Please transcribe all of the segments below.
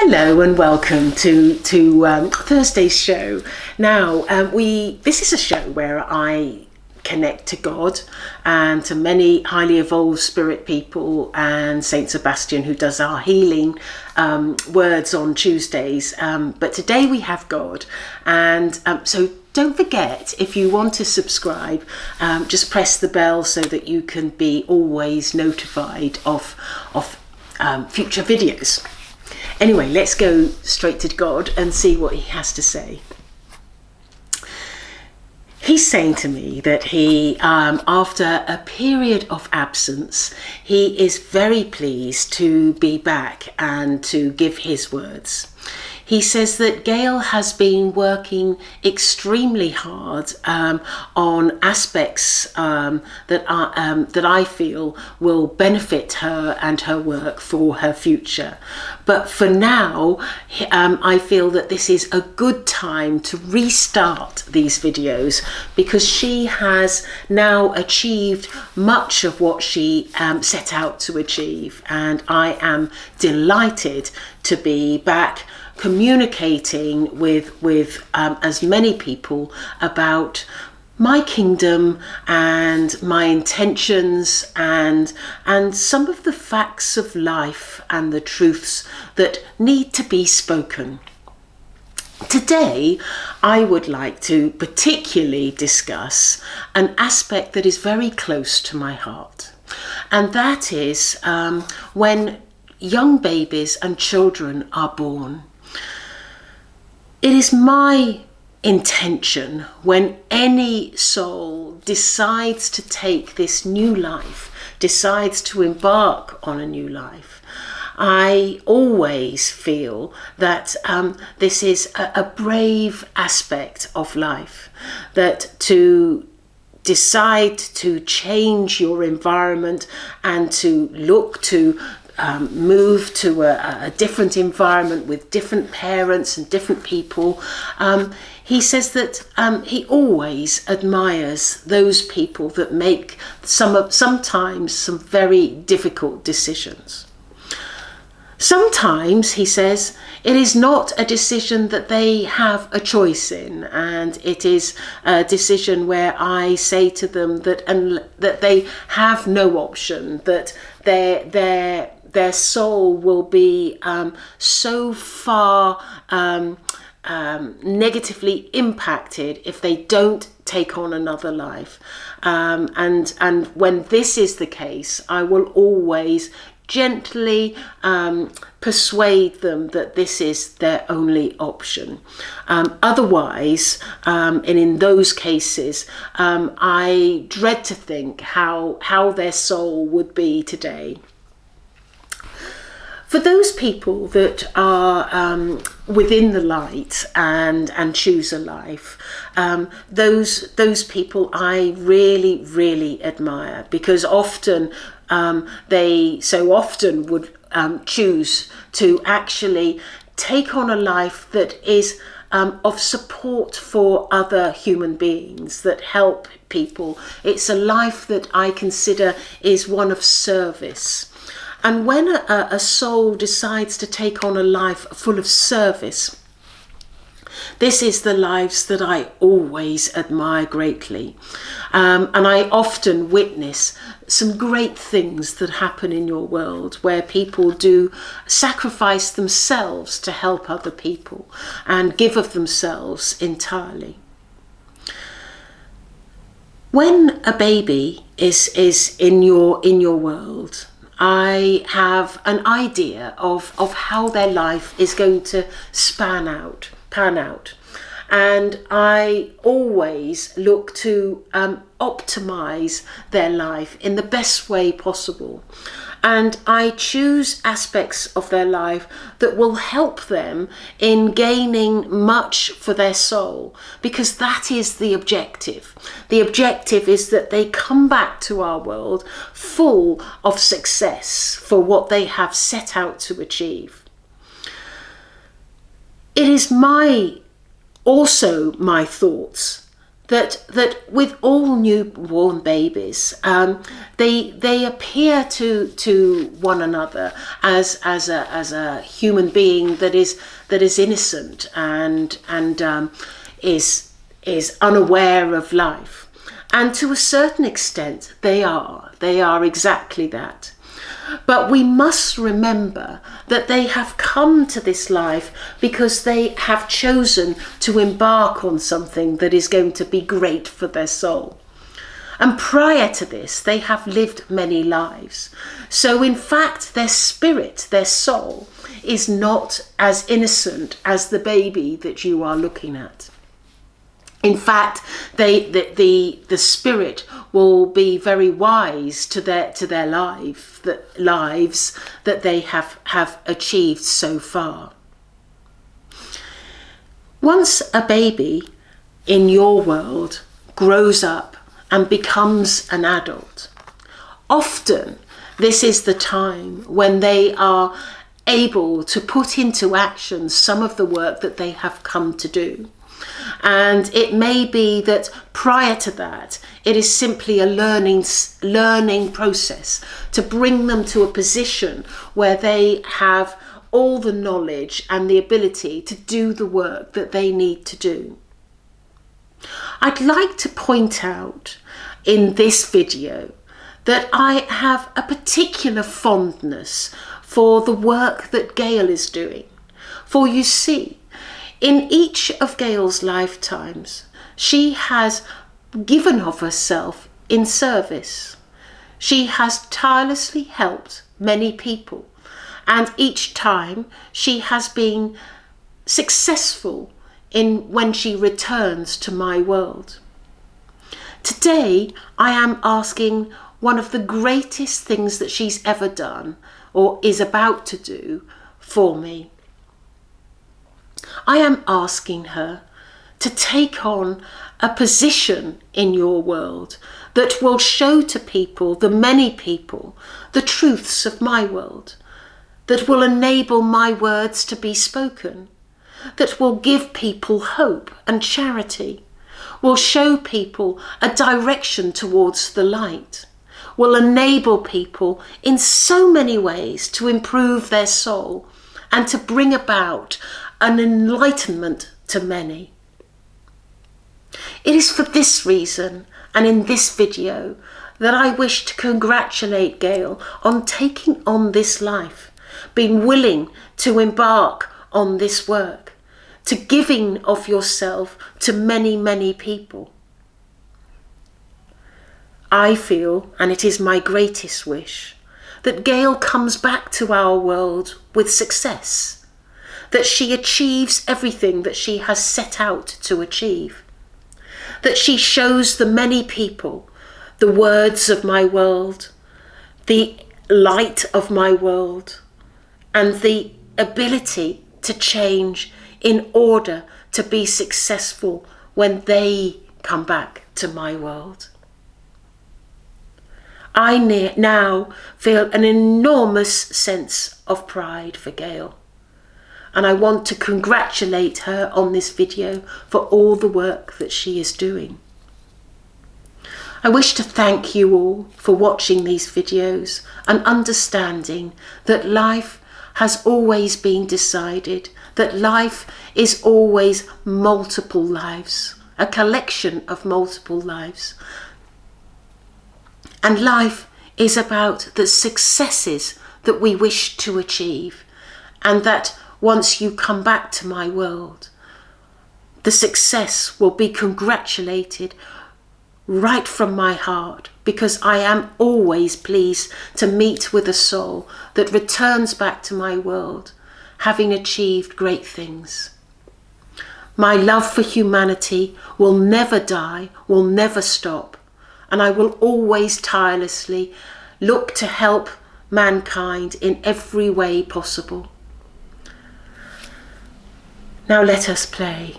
Hello and welcome to Thursday's show. Now, this is a show where I connect to God and to many highly evolved spirit people and Saint Sebastian, who does our healing words on Tuesdays. But today we have God, and so don't forget, if you want to subscribe, just press the bell so that you can be always notified of future videos. Anyway, let's go straight to God and see what he has to say. He's saying to me that he, after a period of absence, he is very pleased to be back and to give his words. He says that Gail has been working extremely hard on aspects that I feel will benefit her and her work for her future. But for now, I feel that this is a good time to restart these videos because she has now achieved much of what she set out to achieve. And I am delighted to be back communicating with as many people about my kingdom and my intentions and some of the facts of life and the truths that need to be spoken. Today, I would like to particularly discuss an aspect that is very close to my heart, and that is when young babies and children are born. It is my intention when any soul decides to take this new life, decides to embark on a new life, I always feel that this is a brave aspect of life, that to decide to change your environment and to look to move to a different environment with different parents and different people. He says that he always admires those people that make sometimes some very difficult decisions. Sometimes, he says, it is not a decision that they have a choice in, and it is a decision where I say to them that they have no option, that their soul will be so far negatively impacted if they don't take on another life. And when this is the case, I will always gently persuade them that this is their only option. Otherwise, and in those cases, I dread to think how their soul would be today. For those people that are within the light and choose a life, those people I really, really admire, because often they so often would choose to actually take on a life that is of support for other human beings, that help people. It's a life that I consider is one of service. And when a soul decides to take on a life full of service, this is the lives that I always admire greatly. And I often witness some great things that happen in your world where people do sacrifice themselves to help other people and give of themselves entirely. When a baby is in your world, I have an idea of how their life is going to pan out. And I always look to optimize their life in the best way possible. And I choose aspects of their life that will help them in gaining much for their soul, because that is the objective. The objective is that they come back to our world full of success for what they have set out to achieve. It is also my thoughts that with all newborn babies, they appear to one another as a human being that is innocent and is unaware of life, and to a certain extent they are exactly that. But we must remember that they have come to this life because they have chosen to embark on something that is going to be great for their soul. And prior to this, they have lived many lives. So in fact, their spirit, their soul, is not as innocent as the baby that you are looking at. In fact, the spirit will be very wise to their lives that they have achieved so far. Once a baby in your world grows up and becomes an adult, often this is the time when they are able to put into action some of the work that they have come to do. And it may be that prior to that, it is simply a learning process to bring them to a position where they have all the knowledge and the ability to do the work that they need to do. I'd like to point out in this video that I have a particular fondness for the work that Gail is doing. For you see, in each of Gail's lifetimes, she has given of herself in service. She has tirelessly helped many people, and each time she has been successful in when she returns to my world. Today, I am asking one of the greatest things that she's ever done or is about to do for me. I am asking her to take on a position in your world that will show to people, the many people, the truths of my world, that will enable my words to be spoken, that will give people hope and charity, will show people a direction towards the light, will enable people in so many ways to improve their soul and to bring about an enlightenment to many. It is for this reason and in this video that I wish to congratulate Gail on taking on this life, being willing to embark on this work, to giving of yourself to many, many people. I feel, and it is my greatest wish, that Gail comes back to our world with success, that she achieves everything that she has set out to achieve, that she shows the many people the words of my world, the light of my world, and the ability to change in order to be successful when they come back to my world. I now feel an enormous sense of pride for Gail, and I want to congratulate her on this video for all the work that she is doing. I wish to thank you all for watching these videos and understanding that life has always been decided, that life is always multiple lives, a collection of multiple lives. And life is about the successes that we wish to achieve, and that once you come back to my world, the success will be congratulated right from my heart, because I am always pleased to meet with a soul that returns back to my world, having achieved great things. My love for humanity will never die, will never stop, and I will always tirelessly look to help mankind in every way possible. Now let us pray.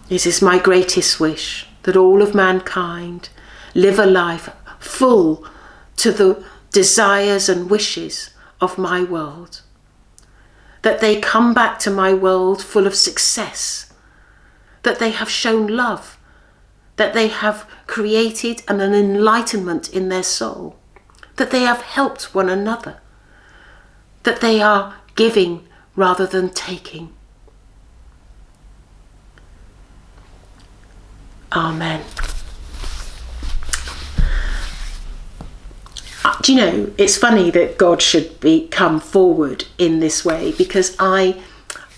This is my greatest wish, that all of mankind live a life full to the desires and wishes of my world, that they come back to my world full of success, that they have shown love, that they have created an enlightenment in their soul, that they have helped one another, that they are giving rather than taking. Amen. Do you know, it's funny that God should come forward in this way, because I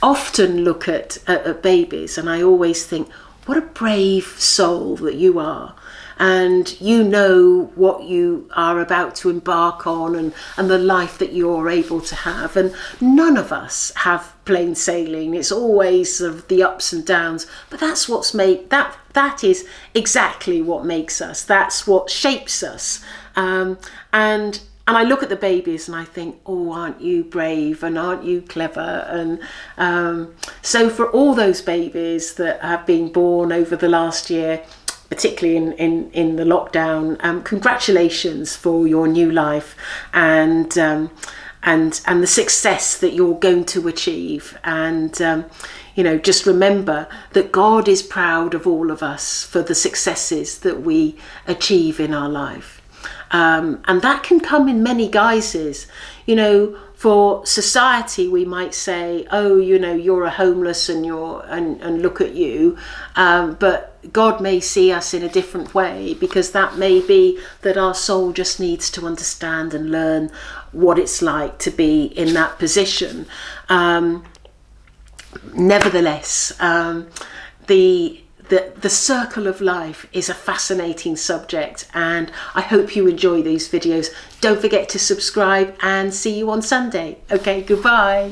often look at babies and I always think, what a brave soul that you are. And you know what you are about to embark on, and the life that you're able to have. And none of us have plain sailing. It's always sort of the ups and downs. But that's what's that is exactly what makes us. That's what shapes us. And I look at the babies and I think, oh, aren't you brave and aren't you clever? And so for all those babies that have been born over the last year, particularly in the lockdown, congratulations for your new life and the success that you're going to achieve. And just remember that God is proud of all of us for the successes that we achieve in our life. And that can come in many guises. For society, we might say, oh, you're a homeless and look at you. But God may see us in a different way, because that may be that our soul just needs to understand and learn what it's like to be in that position. Nevertheless, the circle of life is a fascinating subject, and I hope you enjoy these videos. Don't forget to subscribe, and see you on Sunday. Okay, goodbye.